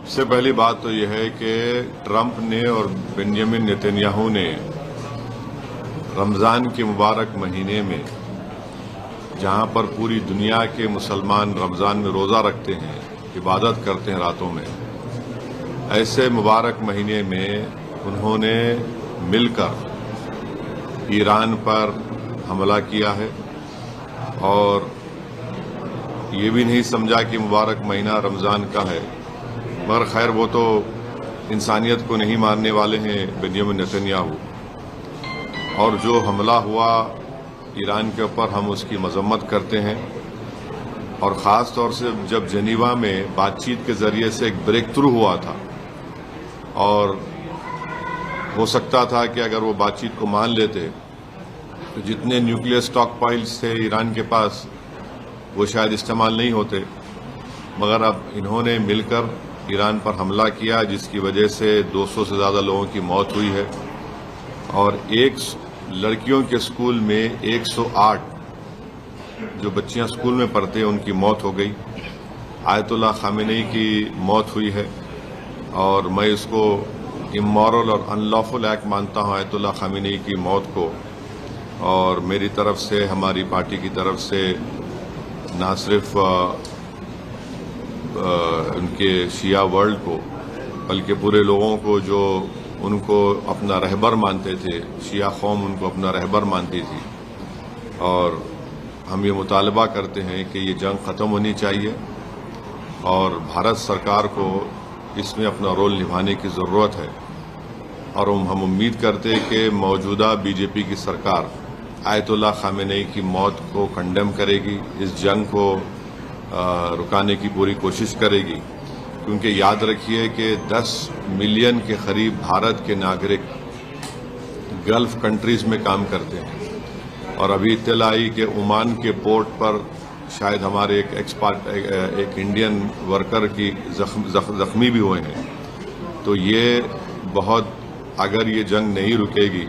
सबसे पहली बात तो यह है कि ट्रंप ने और बेंजामिन नेतन्याहू ने रमज़ान के मुबारक महीने में, जहां पर पूरी दुनिया के मुसलमान रमज़ान में रोज़ा रखते हैं, इबादत करते हैं रातों में, ऐसे मुबारक महीने में उन्होंने मिलकर ईरान पर हमला किया है और ये भी नहीं समझा कि मुबारक महीना रमज़ान का है। मगर खैर वो तो इंसानियत को नहीं मारने वाले हैं बेंजामिन नेतन्याहू, और जो हमला हुआ ईरान के ऊपर हम उसकी मजम्मत करते हैं। और ख़ास तौर से जब जेनीवा में बातचीत के जरिए से एक ब्रेक थ्रू हुआ था और हो सकता था कि अगर वो बातचीत को मान लेते तो जितने न्यूक्लियर स्टॉक पाइल्स थे ईरान के पास वो शायद इस्तेमाल नहीं होते, मगर अब इन्होंने मिलकर ईरान पर हमला किया जिसकी वजह से 200 से ज़्यादा लोगों की मौत हुई है और एक लड़कियों के स्कूल में 108 जो बच्चियां स्कूल में पढ़ते हैं उनकी मौत हो गई। आयतुल्लाह खामेनी की मौत हुई है और मैं इसको इमोरल और अनलॉफुल एक्ट मानता हूं आयतुल्लाह खामेनी की मौत को। और मेरी तरफ से, हमारी पार्टी की तरफ से ना सिर्फ उनके शिया वर्ल्ड को बल्कि पूरे लोगों को जो उनको अपना रहबर मानते थे, शिया कौम उनको अपना रहबर मानती थी, और हम ये मुतालबा करते हैं कि ये जंग ख़त्म होनी चाहिए और भारत सरकार को इसमें अपना रोल निभाने की ज़रूरत है। और हम उम्मीद करते हैं कि मौजूदा बीजेपी की सरकार आयतुल्लाह खामेनी की मौत को कंडेम करेगी, इस जंग को रुकाने की पूरी कोशिश करेगी, क्योंकि याद रखिए कि 10 मिलियन के करीब भारत के नागरिक गल्फ कंट्रीज में काम करते हैं। और अभी इत्तला आई कि ओमान के पोर्ट पर शायद हमारे एक इंडियन वर्कर की जख्मी भी हुए हैं। तो ये बहुत, अगर ये जंग नहीं रुकेगी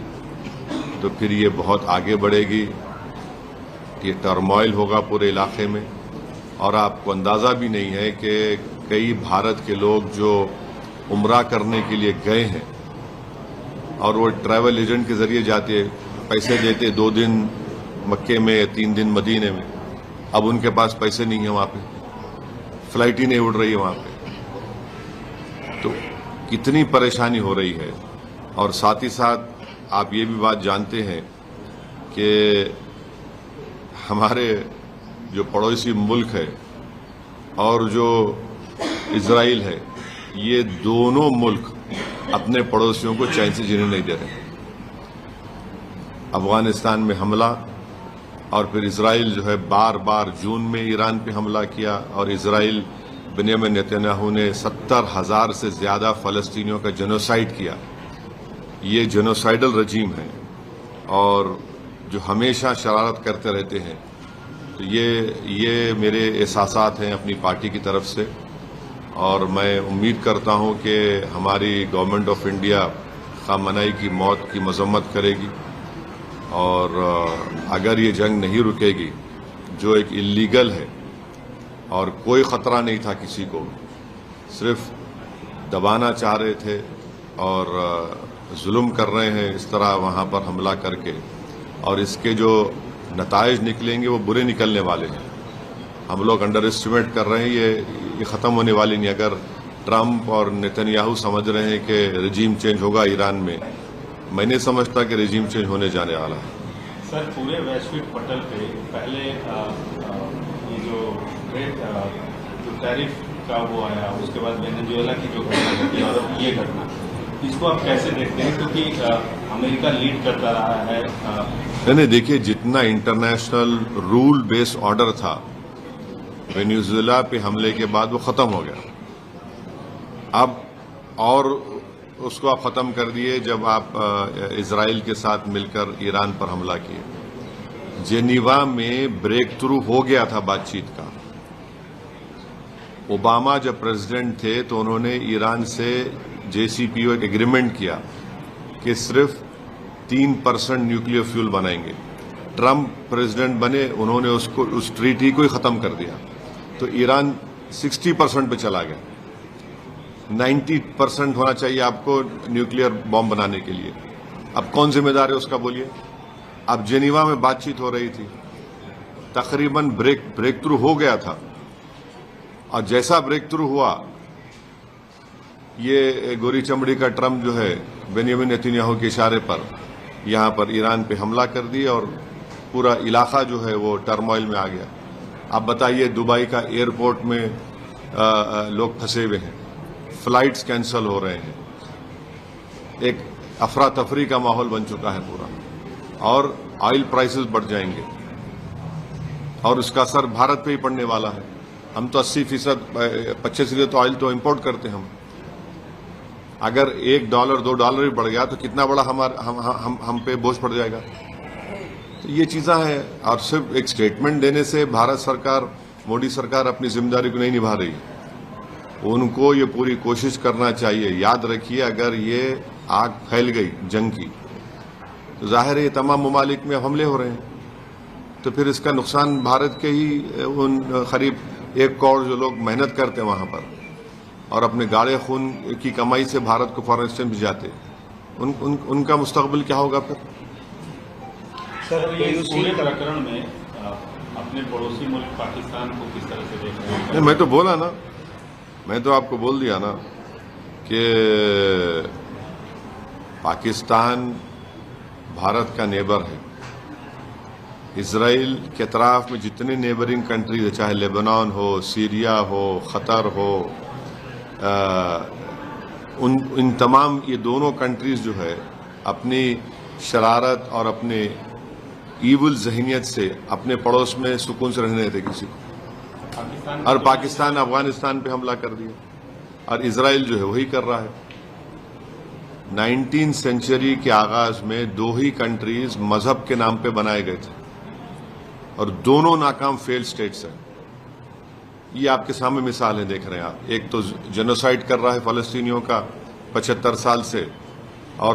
तो फिर ये बहुत आगे बढ़ेगी, ये टर्मोइल होगा पूरे इलाके में। और आपको अंदाज़ा भी नहीं है कि कई भारत के लोग जो उम्रा करने के लिए गए हैं और वो ट्रैवल एजेंट के जरिए जाते, पैसे देते 2 दिन मक्के में, 3 दिन मदीने में, अब उनके पास पैसे नहीं है, वहाँ पे फ्लाइट ही नहीं उड़ रही है वहाँ पे। तो कितनी परेशानी हो रही है। और साथ ही साथ आप ये भी बात जानते हैं कि हमारे जो पड़ोसी मुल्क है और जो इजराइल है, ये दोनों मुल्क अपने पड़ोसियों को चैन से जीने नहीं दे रहे। अफगानिस्तान में हमला और फिर इजराइल जो है बार बार जून में ईरान पे हमला किया, और इजराइल बेंजामिन नेतन्याहू ने 70,000 से ज्यादा फलस्तीनियों का जेनोसाइड किया। ये जेनोसाइडल रजीम है और जो हमेशा शरारत करते रहते हैं। तो ये मेरे एहसासात हैं अपनी पार्टी की तरफ से, और मैं उम्मीद करता हूं कि हमारी गवर्नमेंट ऑफ इंडिया खामनेई की मौत की मजम्मत करेगी। और अगर ये जंग नहीं रुकेगी, जो एक इल्लीगल है और कोई ख़तरा नहीं था किसी को, सिर्फ दबाना चाह रहे थे और जुल्म कर रहे हैं इस तरह वहाँ पर हमला करके, और इसके जो नताइज निकलेंगे वो बुरे निकलने वाले हैं। हम लोग अंडर एस्टिमेट कर रहे हैं, ये ख़त्म होने वाली नहीं। अगर ट्रंप और नेतन्याहू समझ रहे हैं कि रजीम चेंज होगा ईरान में, मैं नहीं समझता कि रजीम चेंज होने जाने वाला है। सर, पूरे वैश्विक पटल पे पहले ये जो टैरिफ का वो आया, उसके बाद वेनेजुएला की जो घटना घटी और अब ये घटना, इसको आप कैसे देखते हैं? क्योंकि अमेरिका लीड करता रहा है। नहीं, देखिए, जितना इंटरनेशनल रूल बेस्ड ऑर्डर था वेनेजुएला पे हमले के बाद वो खत्म हो गया। अब और उसको आप खत्म कर दिए जब आप इजराइल के साथ मिलकर ईरान पर हमला किए। जेनीवा में ब्रेक थ्रू हो गया था बातचीत का। ओबामा जब प्रेसिडेंट थे तो उन्होंने ईरान से JCPOA एक एग्रीमेंट किया कि सिर्फ 3% न्यूक्लियर फ्यूल बनाएंगे। ट्रंप प्रेसिडेंट बने, उन्होंने उस ट्रीटी को ही खत्म कर दिया, तो ईरान 60% पे चला गया। 90% होना चाहिए आपको न्यूक्लियर बॉम्ब बनाने के लिए। अब कौन जिम्मेदार है उसका बोलिए। अब जेनीवा में बातचीत हो रही थी, तकरीबन ब्रेक थ्रू हो गया था, और जैसा ब्रेक थ्रू हुआ, ये गोरी चमड़ी का ट्रम्प जो है बेंजामिन नेतन्याहू के इशारे पर यहां पर ईरान पे हमला कर दिया और पूरा इलाका जो है वो टर्मोइल में आ गया। आप बताइए, दुबई का एयरपोर्ट में लोग फंसे हुए हैं, फ्लाइट्स कैंसल हो रहे हैं, एक अफरा तफरी का माहौल बन चुका है पूरा, और ऑयल प्राइसेस बढ़ जाएंगे और उसका असर भारत पे ही पड़ने वाला है। हम तो 80%, 25% तो ऑयल तो इंपोर्ट करते हैं हम। अगर $1 $2 भी बढ़ गया तो कितना बड़ा हम पे बोझ पड़ जाएगा। तो ये चीज़ें हैं, और सिर्फ एक स्टेटमेंट देने से भारत सरकार, मोदी सरकार अपनी जिम्मेदारी को नहीं निभा रही। उनको ये पूरी कोशिश करना चाहिए। याद रखिए, अगर ये आग फैल गई जंग की, तो जाहिर है ये तमाम ममालिक में हमले हो रहे हैं, तो फिर इसका नुकसान भारत के ही उन करीब 1 करोड़ जो लोग मेहनत करते हैं वहां पर और अपने गाढ़े खून की कमाई से भारत को फॉरेन एक्सचेंज भिजाते, उनका मुस्तकबिल क्या होगा फिर। सर, ये पूरे प्रकरण में अपने पड़ोसी मुल्क पाकिस्तान को किस तरह से देख रहे हैं? मैं तो बोला ना, मैं तो आपको बोल दिया ना कि पाकिस्तान भारत का नेबर है। इजराइल के अतराफ में जितने नेबरिंग कंट्रीज है, चाहे लेबनान हो, सीरिया हो, खतर हो, इन तमाम ये दोनों कंट्रीज जो है अपनी शरारत और अपने ईवल जहनियत से अपने पड़ोस में सुकून से रहने देते किसी को। और पाकिस्तान अफगानिस्तान पे हमला कर दिया, और इजराइल जो है वही कर रहा है। 19वीं सेंचुरी के आगाज में 2 ही कंट्रीज मजहब के नाम पे बनाए गए थे, और दोनों नाकाम फेल्ड स्टेट्स हैं। ये आपके सामने मिसाल है, देख रहे हैं आप। एक तो जेनोसाइड कर रहा है फलस्तीनियों का 75 साल से, और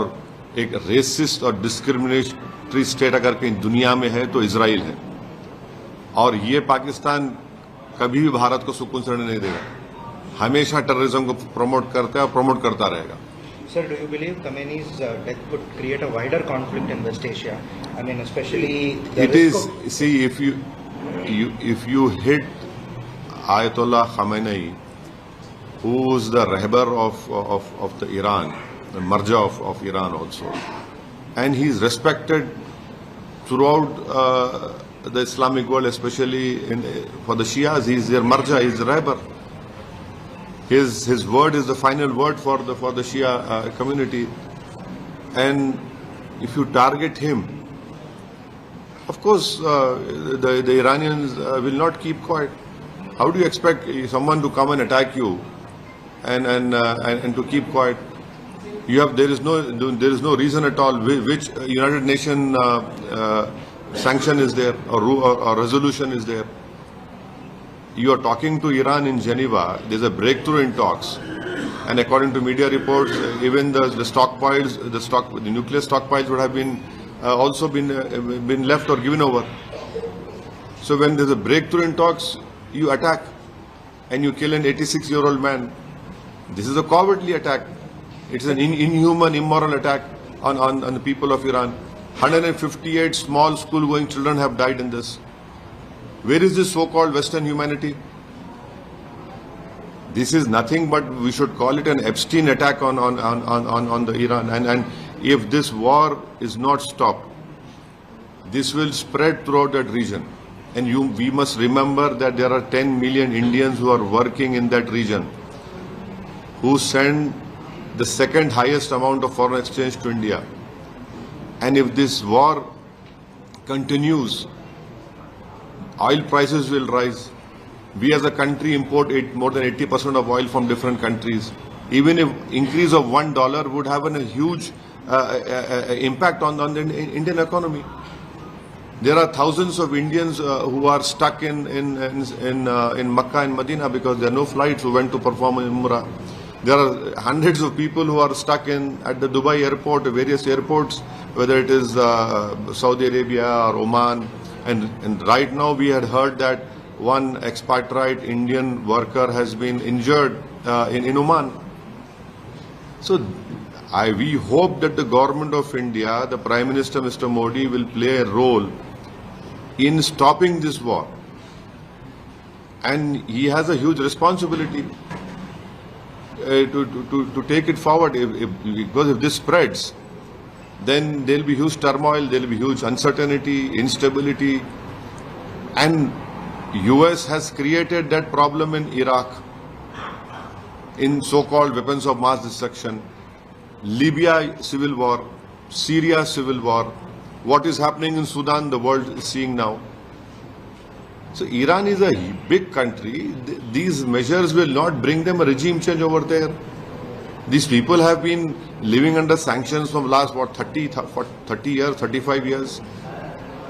एक रेसिस्ट और डिस्क्रिमिनेटरी स्टेट अगर कहीं दुनिया में है तो इजराइल है। और ये पाकिस्तान कभी भी भारत को सुकून से रहने नहीं देगा, हमेशा टेररिज्म को प्रमोट करता है और प्रमोट करता रहेगा। Sir, do you believe Khamenei's death could create a wider conflict in West Asia? I mean, especially it is. See, if you hit Ayatollah Khamenei, who is the Rahbar of the Iran, the Marja of Iran also, and he is respected throughout the Islamic world, especially for the Shias. He is their Marja, he is the Rahbar. His word is the final word for the Shia community, and if you target him, of course the Iranians will not keep quiet. How do you expect someone to come and attack you and to keep quiet? There is no reason at all. Which United Nations sanction is there, or resolution is there? You are talking to Iran in Geneva. There's a breakthrough in talks, and according to media reports, even the stockpiles, the nuclear stockpiles would have been also been left or given over. So when there's a breakthrough in talks, you attack and you kill an 86-year-old man. This is a cowardly attack. It's an inhuman, immoral attack on the people of Iran. 158 small school-going children have died in this. Where is this so-called Western humanity? This is nothing but, we should call it an Epstein attack on the Iran. And if this war is not stopped, this will spread throughout that region. And we must remember that there are 10 million Indians who are working in that region, who send the second highest amount of foreign exchange to India. And if this war continues, oil prices will rise. We as a country import more than 80% of oil from different countries. Even if increase of $1 would have a huge impact on the Indian economy. There are thousands of Indians who are stuck in Makkah and Medina because there are no flights who went to perform Umrah. There are hundreds of people who are stuck at the Dubai airport, various airports, whether it is Saudi Arabia or Oman. And right now we had heard that one expatriate Indian worker has been injured in Oman. So we hope that the government of India, the Prime Minister Mr. Modi, will play a role in stopping this war. And he has a huge responsibility to take it forward. Because if this spreads, then there will be huge turmoil, there will be huge uncertainty, instability. And US has created that problem in Iraq, in so-called weapons of mass destruction, Libya civil war, Syria civil war, what is happening in Sudan, the world is seeing now. So Iran is a big country. These measures will not bring them a regime change over there. These people have been living under sanctions from last, 30 years, 35 years.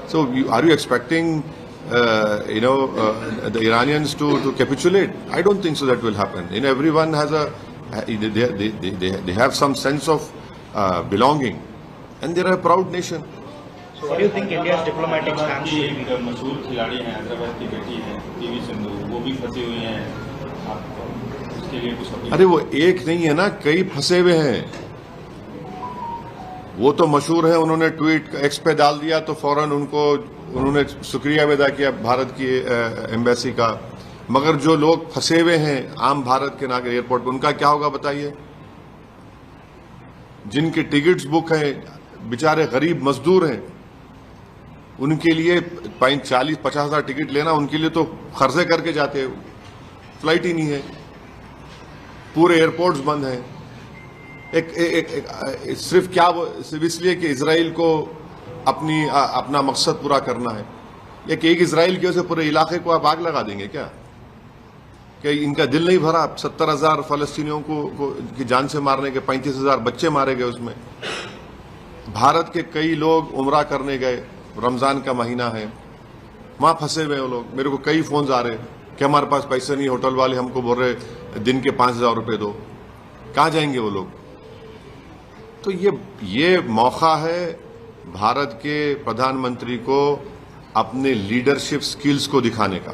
So are you expecting, the Iranians to capitulate? I don't think so that will happen. Everyone has they have some sense of belonging. And they are a proud nation. So what do you think India's diplomatic stance should एक be? मशहूर खिलाड़ी हैं, हैदराबाद की बेटी है PV Sindhu, वो भी फंसी हुई हैं, आप उसके लिए कुछ अपील? अरे वो एक नहीं है ना, कई फंसे हुए हैं। वो तो मशहूर है, उन्होंने ट्वीट एक्स पे डाल दिया तो फौरन उन्होंने शुक्रिया अदा किया भारत की एम्बेसी का। मगर जो लोग फंसे हुए हैं आम भारत के नागरिक एयरपोर्ट पर, उनका क्या होगा बताइए? जिनके टिकट्स बुक हैं, बेचारे गरीब मजदूर हैं, उनके लिए 40-50 हजार टिकट लेना, उनके लिए तो खर्चे करके जाते हैं, फ्लाइट ही नहीं है, पूरे एयरपोर्ट्स बंद हैं। सिर्फ इसलिए कि इजराइल को अपना मकसद पूरा करना है। एक इजराइल की वजह से पूरे इलाके को आप आग लगा देंगे क्या? कि इनका दिल नहीं भरा? 70,000 फलस्तीनियों को की जान से मारने के, 35,000 बच्चे मारे गए उसमें। भारत के कई लोग उमरा करने गए, रमजान का महीना है, वहां फंसे हुए वो लोग। मेरे को कई फोन आ रहे कि हमारे पास पैसे नहीं, होटल वाले हमको बोल रहे दिन के 5,000 रुपए दो। कहां जाएंगे वो लोग? तो ये मौका है भारत के प्रधानमंत्री को अपने लीडरशिप स्किल्स को दिखाने का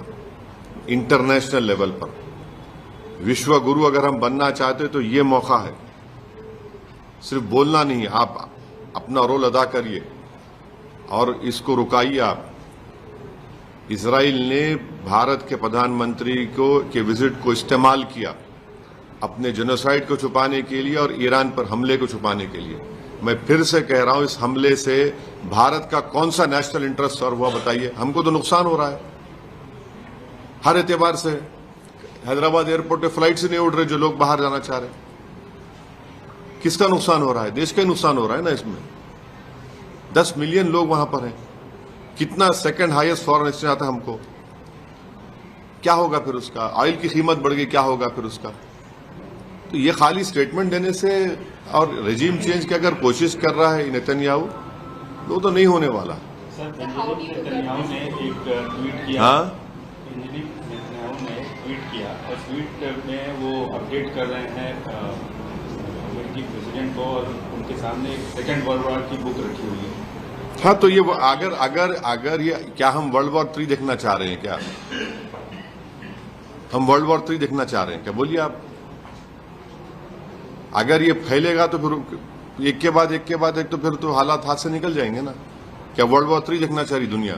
इंटरनेशनल लेवल पर। विश्व गुरु अगर हम बनना चाहते तो ये मौका है। सिर्फ बोलना नहीं, आप अपना रोल अदा करिए और इसको रुकाइए आप। इजराइल ने भारत के प्रधानमंत्री के विजिट को इस्तेमाल किया अपने जेनोसाइड को छुपाने के लिए और ईरान पर हमले को छुपाने के लिए। मैं फिर से कह रहा हूं, इस हमले से भारत का कौन सा नेशनल इंटरेस्ट सर्व हुआ बताइए? हमको तो नुकसान हो रहा है हर एतबार से। हैदराबाद एयरपोर्ट पे फ्लाइट से नहीं उड़ रहे जो लोग बाहर जाना चाह रहे। किसका नुकसान हो रहा है? देश का नुकसान हो रहा है ना इसमें। 10 मिलियन लोग वहां पर हैं। कितना सेकंड हाईएस्ट फॉरेन एक्सचेंज आता है हमको। क्या होगा फिर उसका? ऑयल की कीमत बढ़ गई, क्या होगा फिर उसका? तो ये खाली स्टेटमेंट देने से और रेजिम चेंज की अगर कोशिश कर रहा है नेतन्याहू, तो नहीं होने वाला। सर, नेतन्याहू ने एक ट्वीट किया। हाँ, नेतन्याहू ने ट्वीट किया और ट्वीट में वो अपडेट कर रहे हैं अमेरिकी प्रेसिडेंट को और उनके सामने एक सेकेंड वर्ल्ड वॉर की बुक रखी हुई है। हाँ, तो ये अगर ये क्या हम वर्ल्ड वॉर 3 देखना चाह रहे हैं क्या? हम वर्ल्ड वॉर 3 देखना चाह रहे हैं क्या? बोलिए आप। अगर ये फैलेगा तो फिर एक के बाद एक तो फिर तो हालात हाथ से निकल जाएंगे ना। क्या वर्ल्ड वॉर 3 देखना चाह रही दुनिया?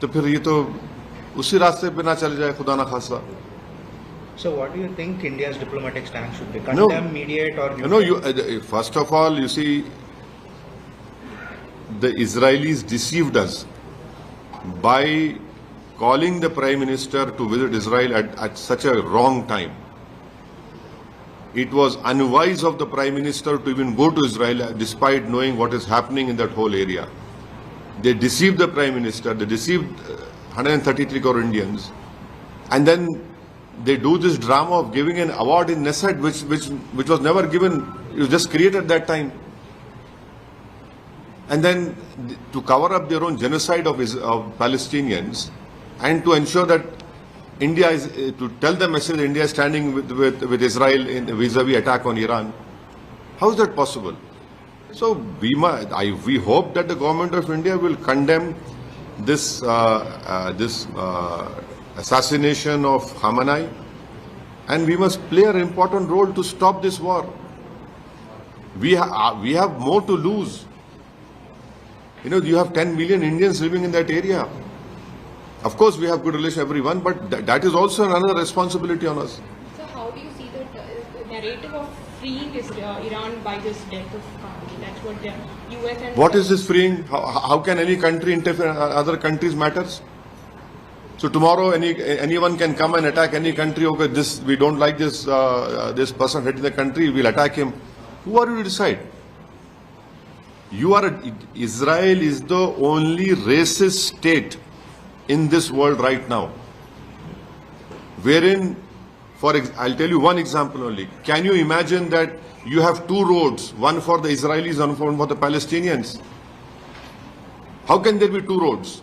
तो फिर ये तो उसी रास्ते पे ना चल जाए, खुदा ना खासा। So what do you think India's diplomatic stance should be? Condemn, mediate, or first of all, you see, the Israelis deceived us by calling the Prime Minister to visit Israel at such a wrong time. It was unwise of the Prime Minister to even go to Israel despite knowing what is happening in that whole area. They deceived the Prime Minister, they deceived 133 crore Indians, and then they do this drama of giving an award in Knesset which was never given. It was just created that time. And then to cover up their own genocide of Palestinians and to ensure that India is, to tell the message that India is standing with Israel in vis-a-vis attack on Iran. How is that possible? So we hope that the government of India will condemn this assassination of Khamenei and we must play an important role to stop this war. We have more to lose. You know, you have 10 million Indians living in that area. Of course, we have good relations with everyone, but that is also another responsibility on us. So how do you see the narrative of freeing Iran by this death of Khamenei? That's what the US and... What is this freeing? How can any country interfere in other countries' matters? So tomorrow anyone can come and attack any country. Okay, we don't like this this person heading the country, we'll attack him. Who are you to decide? Israel is the only racist state in this world right now, wherein, I'll tell you one example only. Can you imagine that you have two roads, one for the Israelis and one for the Palestinians? How can there be two roads?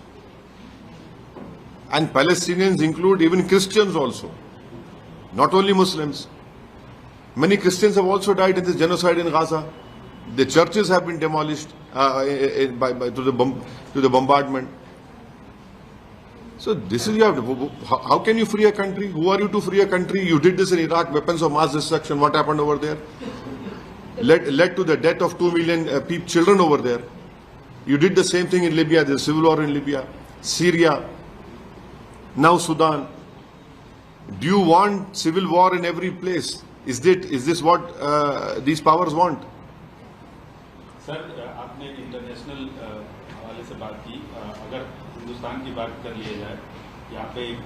And Palestinians include even Christians also, not only Muslims. Many Christians have also died in this genocide in Gaza. The churches have been demolished to the bombardment. So this is how can you free a country? Who are you to free a country? You did this in Iraq, weapons of mass destruction. What happened over there? Led to the death of 2 million children over there. You did the same thing in Libya. There's civil war in Libya, Syria, now Sudan. Do you want civil war in every place? Is this what these powers want? Sir, आपने international हवाले से बात की. अगर हिंदुस्तान की बात कर लिया जाए, यहाँ पे एक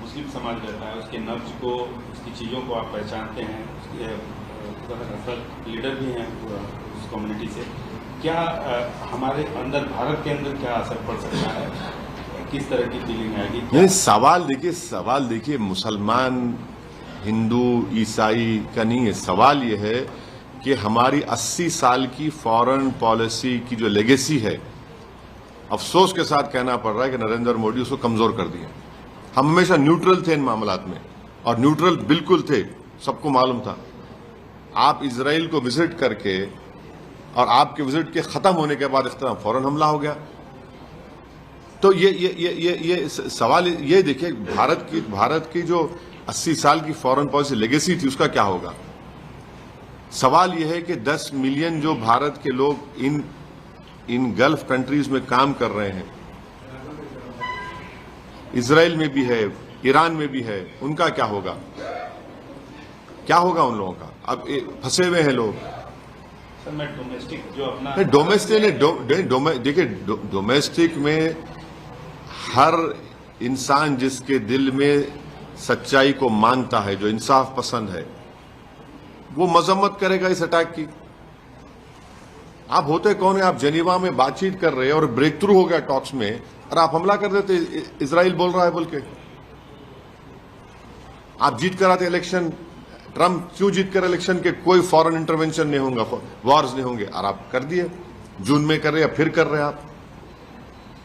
मुस्लिम समाज रहता है, उसके नब्ज को, उसकी चीज़ों को आप पहचानते हैं, उसके लीडर भी हैं उस कम्युनिटी से. क्या हमारे अंदर, भारत के अंदर क्या असर पड़ सकता है? किस तरह की फीलिंग आएगी? नहीं, सवाल देखिए मुसलमान, हिंदू, ईसाई का नहीं है. सवाल यह है कि हमारी 80 साल की फॉरेन पॉलिसी की जो लेगेसी है, अफसोस के साथ कहना पड़ रहा है कि नरेंद्र मोदी उसको कमजोर कर दिया. हम हमेशा न्यूट्रल थे इन मामलात में, और न्यूट्रल बिल्कुल थे, सबको मालूम था. आप इजराइल को विजिट करके और आपके विजिट के खत्म होने के बाद इख्तिलाफ, फौरन हमला हो गया. तो ये सवाल ये देखिए, भारत की जो 80 साल की फॉरेन पॉलिसी लेगेसी थी, उसका क्या होगा? सवाल यह है कि 10 मिलियन जो भारत के लोग इन गल्फ कंट्रीज में काम कर रहे हैं, इजराइल में भी है, ईरान में भी है, उनका क्या होगा? क्या होगा उन लोगों का? अब फंसे हुए हैं लोग. सर, मैं डोमेस्टिक जो अपना देखिए, डोमेस्टिक में हर इंसान जिसके दिल में सच्चाई को मानता है, जो इंसाफ पसंद है, वो मजम्मत करेगा इस अटैक की. आप होते कौन है? आप जेनीवा में बातचीत कर रहे हैं और ब्रेक थ्रू हो गया टॉक्स में, और आप हमला कर देते. इजराइल बोल रहा है बोल के. आप जीत कर आते इलेक्शन. ट्रंप क्यों जीत कर इलेक्शन के कोई फॉरेन इंटरवेंशन नहीं होगा, वॉर्स नहीं होंगे, और आप कर दिए. जून में कर रहे, या फिर कर रहे आप.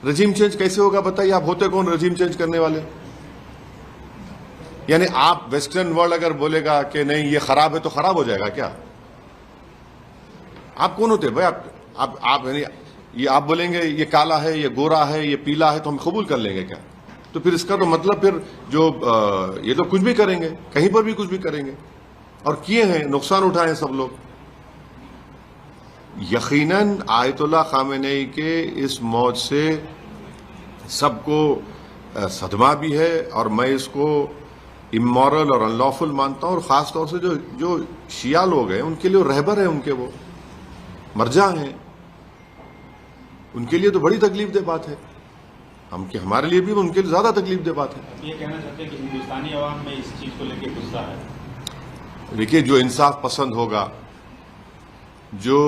रजीम चेंज कैसे होगा बताइए? आप होते कौन रजीम चेंज करने वाले? यानी आप वेस्टर्न वर्ल्ड अगर बोलेगा कि नहीं ये खराब है तो खराब हो जाएगा क्या? आप कौन होते भाई? आप यानी ये आप बोलेंगे ये काला है, ये गोरा है, ये पीला है, तो हम कबूल कर लेंगे क्या? तो फिर इसका तो मतलब फिर जो ये तो कुछ भी करेंगे, कहीं पर भी कुछ भी करेंगे, और किए हैं, नुकसान उठाए हैं सब लोग. यकीनन आयतुल्लाह खामेनेई के इस मौत से सबको सदमा भी है, और मैं इसको इमोरल और अनलॉफुल मानता हूं. और खास तौर से जो शिया लोग हैं, उनके लिए रहबर है, उनके वो मरजा हैं, उनके लिए तो बड़ी तकलीफ दे बात है. हमारे लिए भी उनके लिए ज्यादा तकलीफ दे बात है. ये कहना चाहते हैं कि हिंदुस्तानी अवाम में इस चीज को लेकर गुस्सा है. देखिए, जो इंसाफ पसंद होगा, जो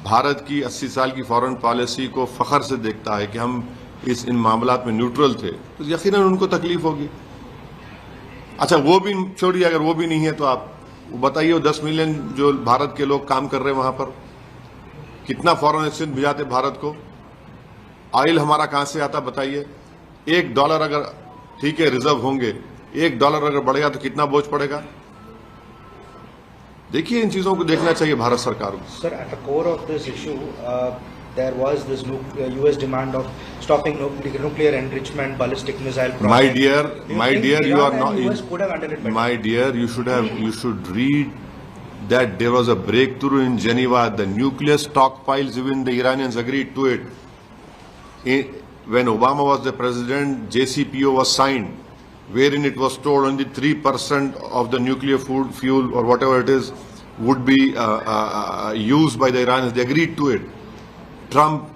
भारत की 80 साल की फॉरेन पॉलिसी को फख्र से देखता है कि हम इन मामलात में न्यूट्रल थे, तो यकीनन उनको तकलीफ होगी. अच्छा, वो भी छोड़िए, अगर वो भी नहीं है तो आप बताइए, 10 मिलियन जो भारत के लोग काम कर रहे हैं वहां पर, कितना फॉरेन एक्सचेंज भिजाते भारत को? ऑयल हमारा कहां से आता बताइए? $1 अगर ठीक है रिजर्व होंगे, $1 अगर बढ़ेगा तो कितना बोझ पड़ेगा? देखिए, इन चीजों को देखना चाहिए भारत सरकार को. Sir, at the core of this issue there was this US demand of stopping nuclear enrichment, ballistic missile project. My dear, you are Iran not. and US could have handled it better? My dear, you should read that there was a breakthrough in Geneva. The nuclear stockpiles, even the Iranians agreed to it. When Obama was the president, JCPO was signed, wherein it was told only 3% of the nuclear fuel or whatever it is would be used by the Iranians. They agreed to it. Trump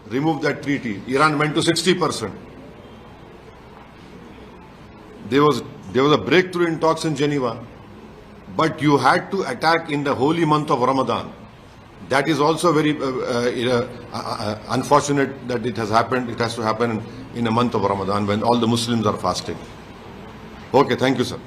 removed that treaty. Iran went to 60%. There was a breakthrough in talks in Geneva, but you had to attack in the holy month of Ramadan. That is also very unfortunate that it has happened. It has to happen in the month of Ramadan when all the Muslims are fasting. Okay, thank you, sir.